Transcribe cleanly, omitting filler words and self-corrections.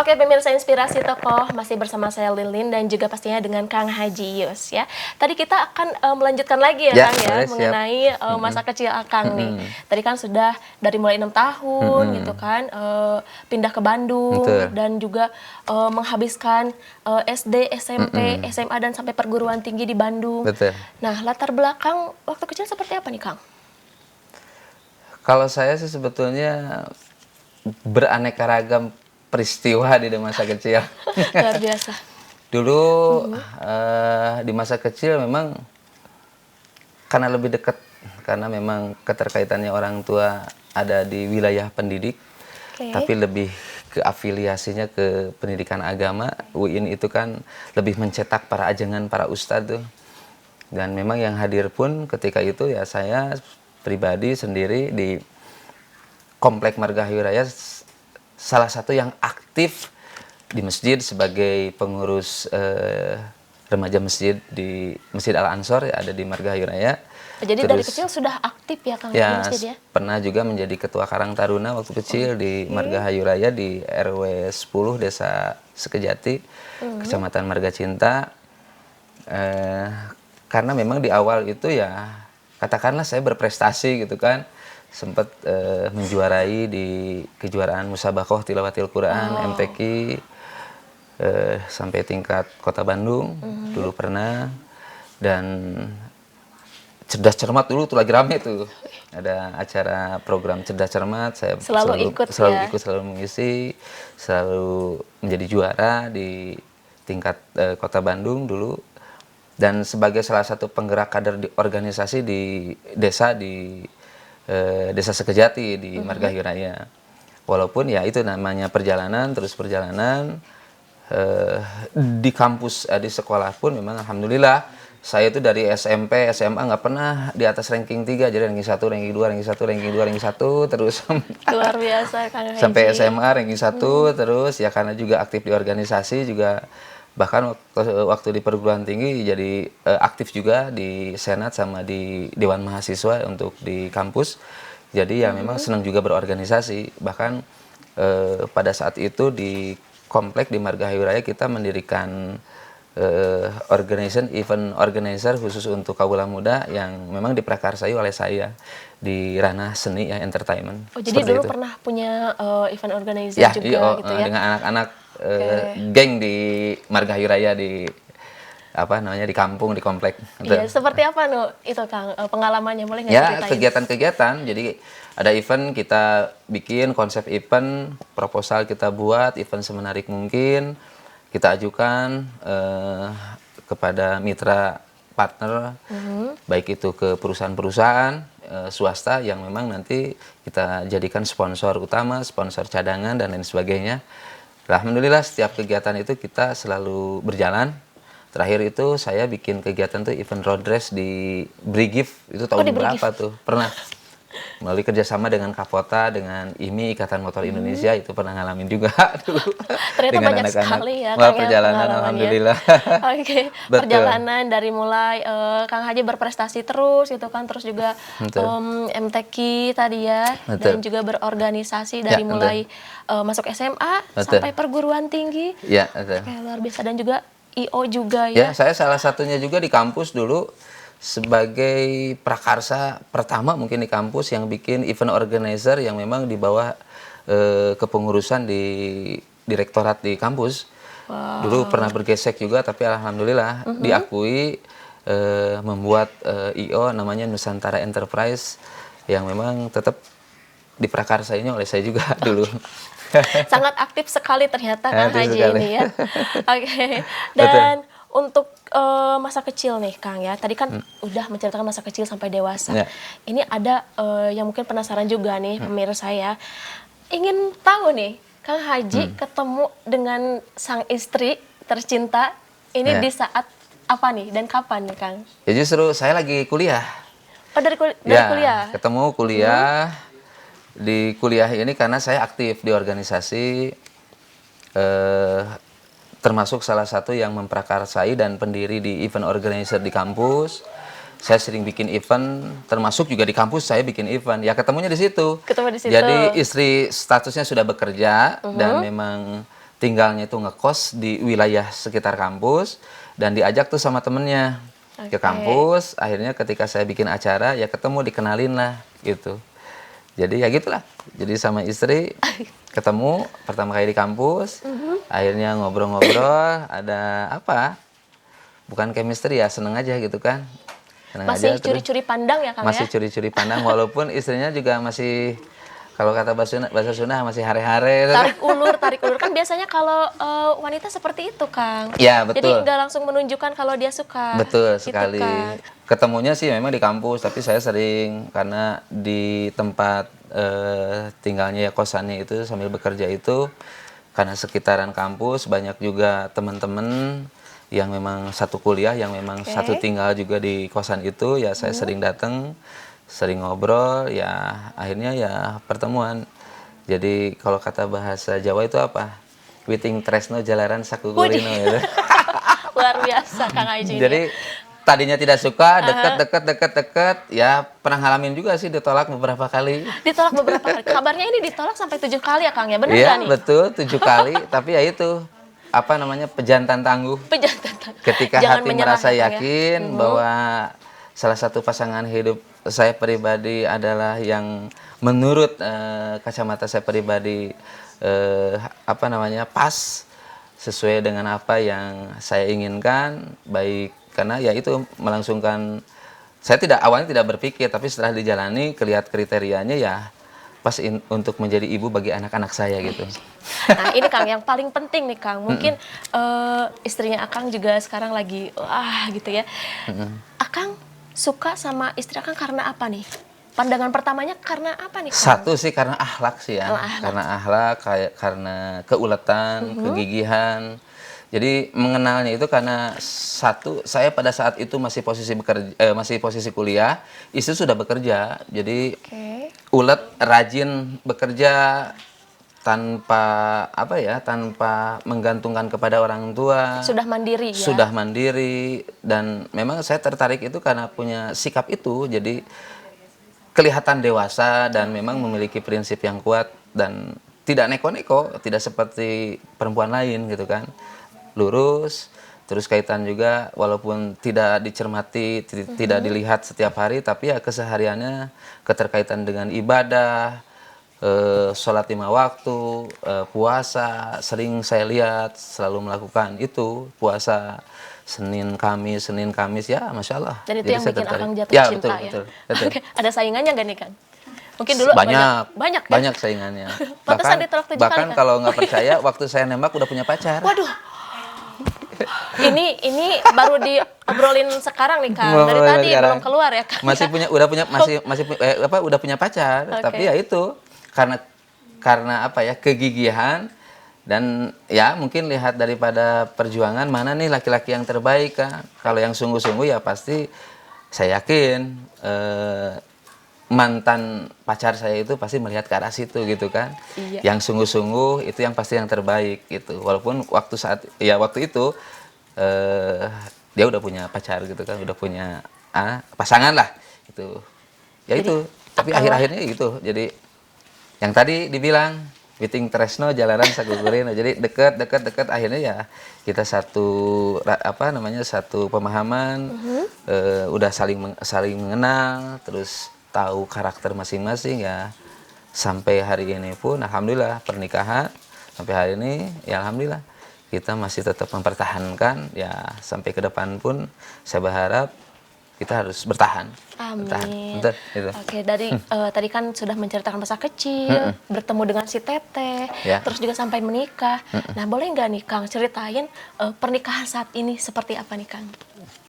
Oke, pemirsa Inspirasi Tokoh, masih bersama saya Lilin dan juga pastinya dengan Kang Haji Yus ya. Tadi kita akan melanjutkan lagi ya, Kang ya, boleh, mengenai masa kecil Akang nih. Tadi kan sudah dari mulai 6 tahun gitu kan, pindah ke Bandung Betul. dan juga menghabiskan SD, SMP, SMA dan sampai perguruan tinggi di Bandung. Betul. Nah, latar belakang waktu kecil seperti apa nih, Kang? Kalau saya sih sebetulnya beraneka ragam peristiwa di masa kecil. Luar biasa. Dulu di masa kecil memang karena lebih dekat, karena memang keterkaitannya orang tua ada di wilayah pendidik, Oke. tapi lebih ke afiliasinya ke pendidikan agama. UIN itu kan lebih mencetak para ajengan, para ustadz tuh. Dan memang yang hadir pun ketika itu ya saya pribadi sendiri di Komplek Margahayu Raya, salah satu yang aktif di masjid sebagai pengurus remaja masjid di Masjid Al-Ansor ya, ada di Margahayu Raya. Jadi dari kecil sudah aktif ya, Kang, di Ya, masjid ya? pernah juga menjadi ketua Karang Taruna waktu kecil di Margahayu Raya di RW 10 Desa Sekejati, Kecamatan Marga Cinta. Karena memang di awal itu ya katakanlah saya berprestasi gitu kan, sempat menjuarai di kejuaraan Musabaqah Tilawatil Quran MTQ sampai tingkat Kota Bandung dulu pernah. Dan cerdas cermat dulu tuh lagi rame tuh, ada acara program cerdas cermat, saya Selalu ikut ya? ikut, selalu mengisi, selalu menjadi juara di tingkat Kota Bandung dulu. Dan sebagai salah satu penggerak kader di organisasi di desa, di Desa Sekejati di Margahayu Raya. Walaupun ya itu namanya perjalanan, terus perjalanan di kampus, di sekolah pun memang alhamdulillah saya itu dari SMP, SMA nggak pernah di atas ranking 3, jadi ranking 1, ranking 2, ranking 1, ranking 2, ranking 1 terus Luar biasa, Kang Haji. sampai SMA ranking 1 terus ya, karena juga aktif di organisasi juga, bahkan waktu di perguruan tinggi jadi aktif juga di Senat sama di Dewan Mahasiswa untuk di kampus. Jadi ya memang senang juga berorganisasi. Bahkan pada saat itu di komplek di Margahayu Raya kita mendirikan event organizer khusus untuk kaula muda yang memang diprakarsai oleh saya di ranah seni ya, entertainment. Oh, jadi Seperti dulu itu. pernah punya event organizer Ya, juga gitu ya? dengan anak-anak geng di Margahayu Raya di apa namanya, di kampung, di komplek. Iya, seperti apa no itu, Kang, pengalamannya, boleh nggak Ya, ceritain? kegiatan-kegiatan. Jadi ada event, kita bikin konsep event, proposal kita buat, event semenarik mungkin, kita ajukan kepada mitra partner, baik itu ke perusahaan-perusahaan swasta yang memang nanti kita jadikan sponsor utama, sponsor cadangan dan lain sebagainya. Alhamdulillah setiap kegiatan itu kita selalu berjalan. Terakhir itu saya bikin kegiatan tuh event road race di Brigif, itu tahun di berapa tuh? Pernah melalui kerjasama dengan Kapota, dengan IMI Ikatan Motor Indonesia, itu pernah ngalamin juga dulu. Ternyata dengan banyak anak-anak. sekali ya, Wah, Kang, ya perjalanan pengalamannya. alhamdulillah. Oke, Betul. perjalanan dari mulai Kang Haji berprestasi terus gitu kan, terus juga Betul. MTQ tadi ya, dan Betul. juga berorganisasi Ya, dari betul. mulai masuk SMA Betul. sampai perguruan tinggi. Ya, betul. Oke, luar biasa, dan juga IO juga Ya, ya. saya salah satunya juga di kampus dulu sebagai prakarsa pertama mungkin di kampus yang bikin event organizer yang memang di bawah kepengurusan di direktorat di kampus. Dulu pernah bergesek juga, tapi alhamdulillah diakui membuat IO namanya Nusantara Enterprise yang memang tetap diprakarsainya oleh saya juga dulu. Sangat aktif sekali ternyata Kang Aktif Haji sekali. ini ya. Oke. Dan untuk masa kecil nih, Kang ya. Tadi kan udah menceritakan masa kecil sampai dewasa. Ya. Ini ada yang mungkin penasaran juga nih pemirsa ya. Ingin tahu nih, Kang Haji ketemu dengan sang istri tercinta ini Ya. di saat apa nih dan kapan nih, Kang? Ya justru saya lagi kuliah. Oh, dari Ya, kuliah. ketemu kuliah. Di kuliah ini karena saya aktif di organisasi, termasuk salah satu yang memprakarsai dan pendiri di event organizer di kampus. Saya sering bikin event, termasuk juga di kampus saya bikin event. Ya ketemunya di situ. Ketemu di situ. Jadi istri statusnya sudah bekerja dan memang tinggalnya itu ngekos di wilayah sekitar kampus dan diajak tuh sama temennya ke Oke. kampus. Akhirnya ketika saya bikin acara ya ketemu, dikenalin lah gitu. Jadi ya gitulah. Jadi sama istri ketemu pertama kali di kampus. Akhirnya ngobrol-ngobrol, ada apa? Bukan chemistry ya, seneng aja gitu kan. Seneng Masih aja, terus curi-curi pandang ya Kang masih ya? curi-curi pandang walaupun istrinya juga masih, kalau kata bahasa Sunda masih hare-hare. Tarik ulur kan biasanya kalau wanita seperti itu Kang. Ya, Jadi betul. nggak langsung menunjukkan kalau dia suka. Betul Gitu sekali. kan. Ketemunya sih memang di kampus, tapi saya sering karena di tempat tinggalnya ya, kosannya itu sambil bekerja itu, karena sekitaran kampus banyak juga teman-teman yang memang satu kuliah, yang memang Oke. satu tinggal juga di kosan itu, ya saya sering datang, sering ngobrol, ya akhirnya ya pertemuan. Jadi kalau kata bahasa Jawa itu apa? Witing tresno jalaran sakugurino Widih. gitu. Luar biasa Kang Haji ini. Jadi tadinya tidak suka, deket, ya pernah ngalamin juga sih ditolak beberapa kali. Ditolak beberapa kali. Kabarnya ini ditolak sampai 7 kali ya Kang ya, bener Iya nggak nih? betul, 7 kali, tapi ya itu, apa namanya, pejantan tangguh. Pejantan. Ketika Jangan hati menyerah merasa ya, Kang ya. yakin bahwa salah satu pasangan hidup saya pribadi adalah yang menurut kacamata saya pribadi apa namanya, pas, sesuai dengan apa yang saya inginkan, baik karena ya itu melangsungkan, saya awalnya tidak berpikir, tapi setelah dijalani kelihat kriterianya ya pas untuk menjadi ibu bagi anak-anak saya gitu. Nah ini Kang yang paling penting nih Kang, mungkin istrinya Akang juga sekarang lagi gitu ya. Akang suka sama istri Akang karena apa nih? Pandangan pertamanya karena apa nih Kang? Satu sih karena akhlak sih ya, Oh, akhlak. karena akhlak, kayak karena keuletan, kegigihan. Jadi mengenalnya itu karena satu, saya pada saat itu masih posisi bekerja, masih posisi kuliah, istri sudah bekerja, jadi Oke. ulet, rajin bekerja tanpa apa ya, tanpa menggantungkan kepada orang tua. Sudah mandiri ya? Sudah mandiri, dan memang saya tertarik itu karena punya sikap itu, jadi kelihatan dewasa dan memang memiliki prinsip yang kuat dan tidak neko-neko, tidak seperti perempuan lain gitu kan. Lurus, terus kaitan juga walaupun tidak dicermati, tidak dilihat setiap hari, tapi ya kesehariannya keterkaitan dengan ibadah, sholat 5 waktu, puasa, sering saya lihat selalu melakukan itu, puasa Senin Kamis ya, Masya Allah. Dan itu Jadi yang saya bikin tertarik. Akang jatuh Ya, cinta ya? betul. Oke, ada saingannya gak nih Kang? Mungkin dulu Banyak, banyak ya? banyak saingannya. Pantesan ditolak 7 kali, bahkan Kang. kalau nggak percaya, waktu saya nembak udah punya pacar. Waduh, ini baru diobrolin sekarang nih Kang. Dari Mulai tadi sekarang. belum keluar ya Kang? Udah punya pacar, Oke. tapi ya itu karena apa ya, kegigihan, dan ya mungkin lihat daripada perjuangan mana nih laki-laki yang terbaik kan. Kalau yang sungguh-sungguh ya pasti saya yakin mantan pacar saya itu pasti melihat ke arah situ gitu kan. Iya. Yang sungguh-sungguh itu yang pasti yang terbaik gitu. Walaupun waktu itu dia udah punya pacar gitu kan, udah punya pasangan lah gitu. Ya Jadi, itu. Tapi akhir-akhirnya gitu. Jadi yang tadi dibilang Witing Tresno jalanan sagugurin. Jadi deket akhirnya ya kita satu pemahaman, udah saling mengenal, terus tahu karakter masing-masing ya. Sampai hari ini pun alhamdulillah pernikahan sampai hari ini ya alhamdulillah kita masih tetap mempertahankan ya, sampai ke depan pun saya berharap kita harus bertahan. Amin. Betul, gitu. Oke, tadi kan sudah menceritakan masa kecil, bertemu dengan si Teteh, Ya. terus juga sampai menikah. Nah, boleh nggak nih Kang ceritain pernikahan saat ini seperti apa nih Kang?